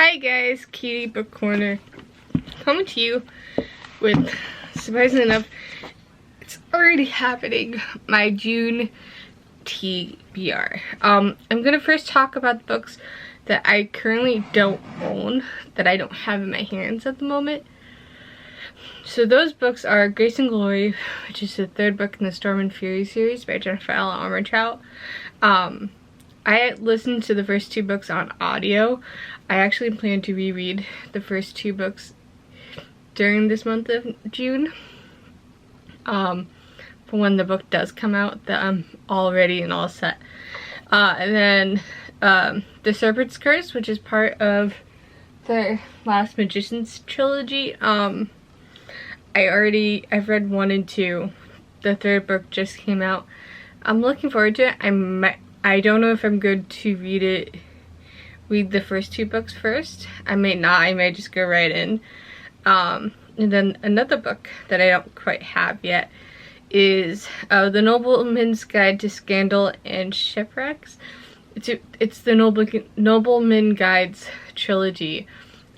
Hi guys, Katie Book Corner coming to you with, surprisingly enough, it's already happening, my June TBR. I'm gonna first talk about the books that I currently don't own, that I don't have in my hands at the moment. So those books are Grace and Glory, which is the third book in the Storm and Fury series by Jennifer L. Armentrout. I listened to the first two books on audio. I actually plan to reread the first two books during this month of June. For when the book does come out, that I'm all ready and all set. And then The Serpent's Curse, which is part of the Last Magician's trilogy. I've read 1 and 2. The third book just came out. I'm looking forward to it. I don't know if I'm good to read the first two books first. I may not, I may just go right in. And then another book that I don't quite have yet is The Nobleman's Guide to Scandal and Shipwrecks. It's the Nobleman Guides trilogy.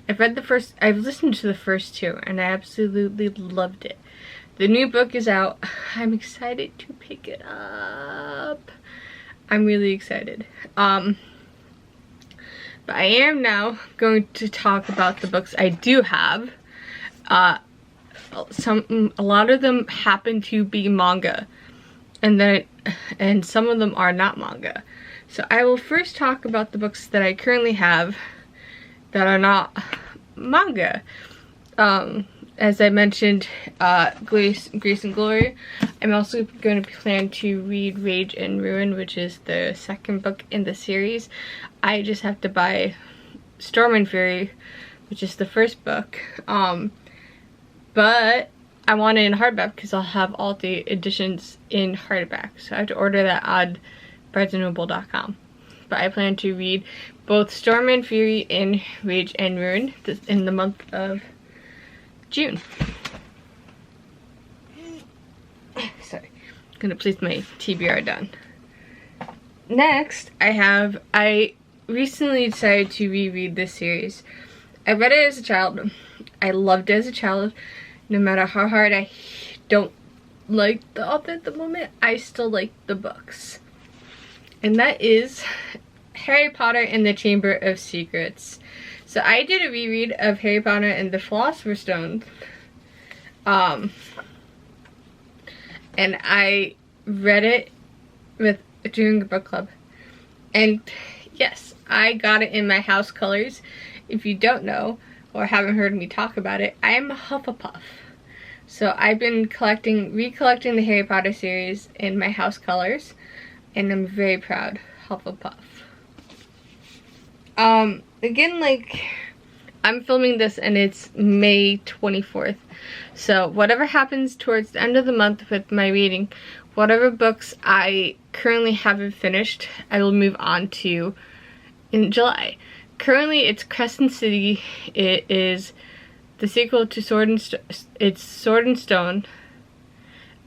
I've listened to the first two and I absolutely loved it. The new book is out. I'm excited to pick it up. I'm really excited. But I am now going to talk about the books I do have. A lot of them happen to be manga, and some of them are not manga. So I will first talk about the books that I currently have that are not manga. As I mentioned, Grace and Glory. I'm also going to plan to read Rage and Ruin, which is the second book in the series. I just have to buy Storm and Fury, which is the first book. But I want it in hardback because I'll have all the editions in hardback. So I have to order that on barnesandnoble.com. But I plan to read both Storm and Fury and Rage and Ruin in the month of June. Sorry, I'm gonna place my TBR down. Next, I recently decided to reread this series. I read it as a child. I loved it as a child. No matter how hard I don't like the author at the moment, I still like the books. And that is Harry Potter and the Chamber of Secrets. So I did a reread of Harry Potter and the Philosopher's Stone. And I read it during a book club. And yes, I got it in my house colors. If you don't know or haven't heard me talk about it, I am a Hufflepuff. So I've been recollecting the Harry Potter series in my house colors, and I'm very proud Hufflepuff. Again, I'm filming this and it's May 24th. So whatever happens towards the end of the month with my reading, whatever books I currently haven't finished, I will move on to in July. Currently it's Crescent City. It is the sequel to Sword and Stone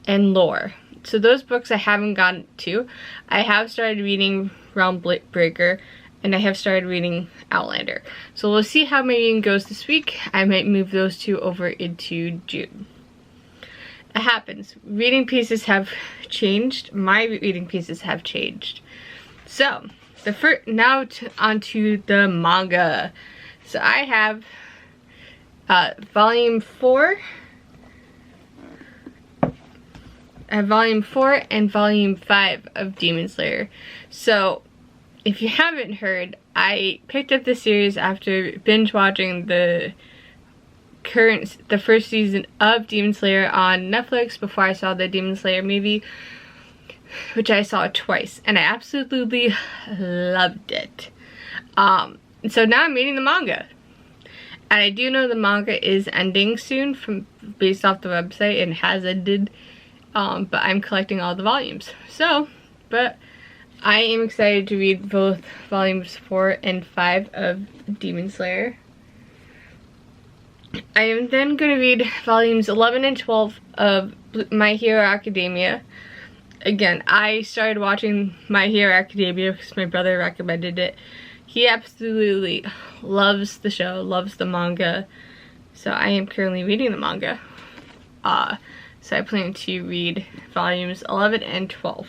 and Lore. So those books I haven't gotten to. I have started reading Realm Breaker, and I have started reading Outlander. So we'll see how my reading goes this week. I might move those two over into June. It happens. Reading pieces have changed. My reading pieces have changed. So, onto the manga. So I have volume 4. I have volume 4 and volume 5 of Demon Slayer. So, if you haven't heard, I picked up this series after binge watching the first season of Demon Slayer on Netflix before I saw the Demon Slayer movie, which I saw twice, and I absolutely loved it. So now I'm reading the manga. And I do know the manga is ending soon based off the website, and has ended. But I'm collecting all the volumes. But I am excited to read both volumes 4 and 5 of Demon Slayer. I am then going to read volumes 11 and 12 of My Hero Academia. Again, I started watching My Hero Academia because my brother recommended it he absolutely loves the show, loves the manga. So I am currently reading the manga. So I plan to read volumes 11 and 12.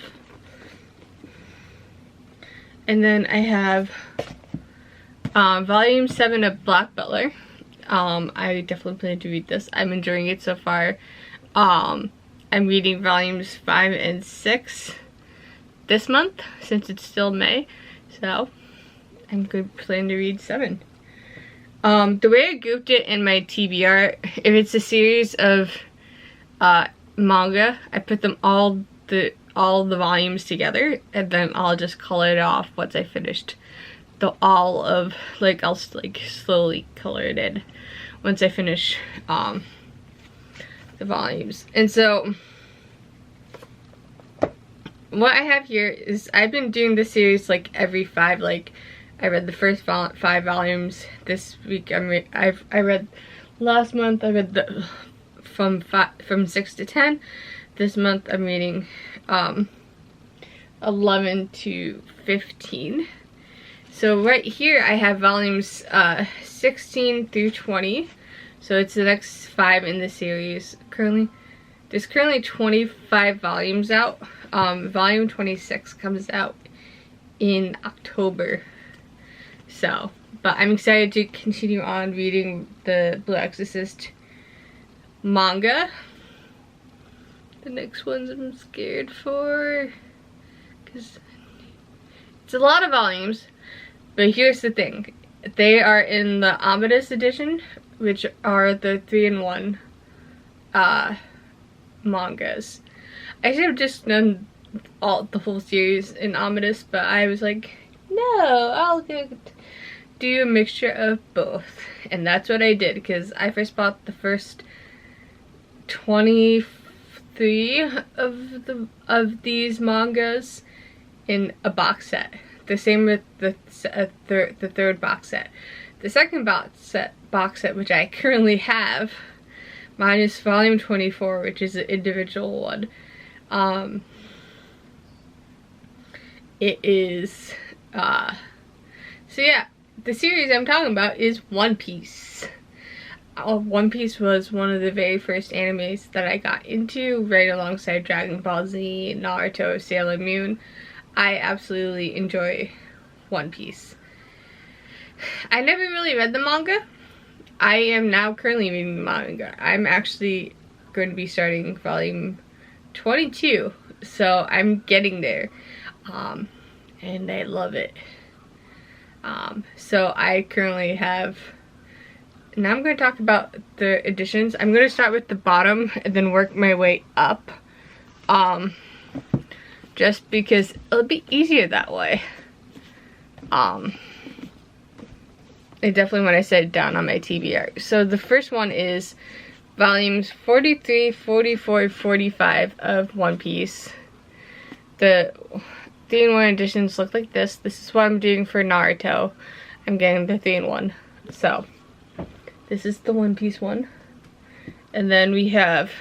And then I have volume 7 of Black Butler. I definitely plan to read this. I'm enjoying it so far. I'm reading volumes 5 and 6 this month since it's still May. So I'm good plan to read 7. The way I grouped it in my TBR, if it's a series of manga, I put them all the volumes together, and then I'll just color it off once I finished I'll slowly color it in once I finish the volumes. And so what I have here is I've been doing this series like every 5, like I read the first 5 volumes this week. I read last month. I read from 6 to 10. This month I'm reading 11 to 15. So right here I have volumes 16 through 20. So it's the next 5 in the series. There's currently 25 volumes out. Volume 26 comes out in October. So, but I'm excited to continue on reading the Blue Exorcist manga. The next ones I'm scared for, because it's a lot of volumes. But here's the thing. They are in the Omnibus edition, which are the 3-in-1 mangas. I should have just done the whole series in Omnibus, but I was like, no, I'll do a mixture of both. And that's what I did, because I first bought the first 23 of these mangas in a box set. The same with the third box set. The second box set, which I currently have, mine is volume 24, which is an individual one. It is, so yeah, the series I'm talking about is One Piece. One Piece was one of the very first animes that I got into, right alongside Dragon Ball Z, Naruto, Sailor Moon. I absolutely enjoy One Piece. I never really read the manga. I am now currently reading the manga. I'm actually going to be starting volume 22, so I'm getting there, and I love it. So I currently have, now I'm going to talk about the editions. I'm going to start with the bottom and then work my way up, just because it'll be easier that way. I definitely want to set it down on my TBR. So the first one is volumes 43, 44, 45 of One Piece. The 3-in-1 editions look like this. This is what I'm doing for Naruto. I'm getting the 3-in-1. So this is the One Piece one. And then we have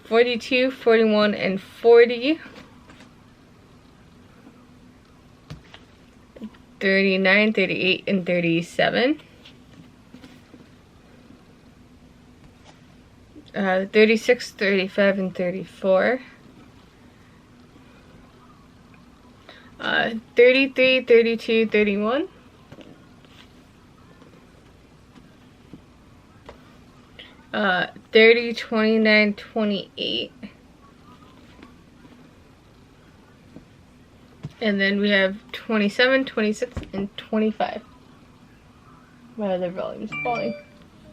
42, 41, and 40. 39, 38, and 37. 36, 35, and 34. 33, 32, 31. 30, 29, 28. And then we have 27, 26, and 25. My other volume's falling.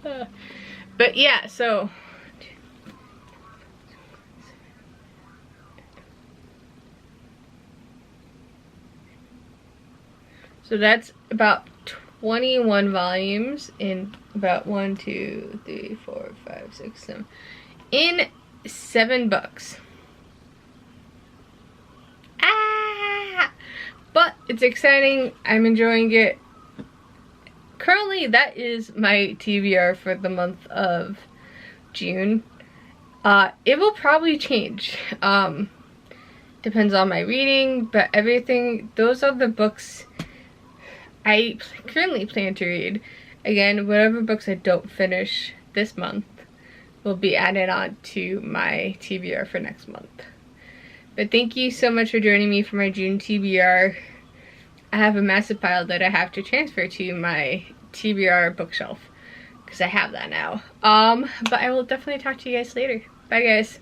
But yeah, so that's about 21 volumes in about 1, 2, 3, 4, 5, 6, 7. In 7 books. But it's exciting. I'm enjoying it. Currently, that is my TBR for the month of June. It will probably change. And Depends on my reading, but everything, those are the books I currently plan to read. Again, whatever books I don't finish this month will be added on to my TBR for next month. But thank you so much for joining me for my June TBR. I have a massive pile that I have to transfer to my TBR bookshelf because I have that now. But I will definitely talk to you guys later. Bye guys.